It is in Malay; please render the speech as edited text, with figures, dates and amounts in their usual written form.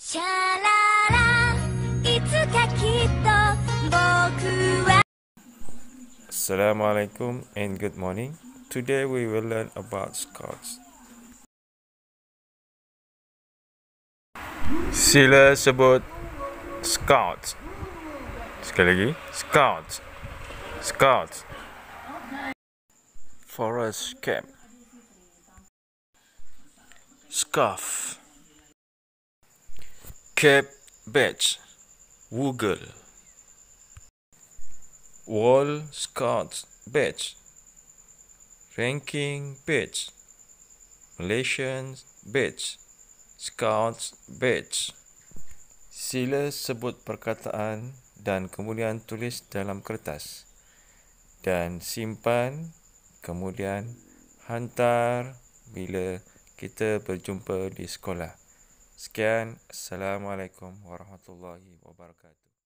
シャララいつかきっと僕は Assalamualaikum and good morning. Today we will learn about Scouts. Sila sebut Scouts. Sekali lagi, Scouts. Scouts. Forest Camp. Scarf. Cap Badge. Woogle. Wall Scouts Badge. Ranking Badge. Malaysian Badge. Scouts Badge. Sila sebut perkataan dan kemudian tulis dalam kertas dan simpan, kemudian hantar bila kita berjumpa di sekolah. Sekian, Assalamualaikum warahmatullahi wabarakatuh.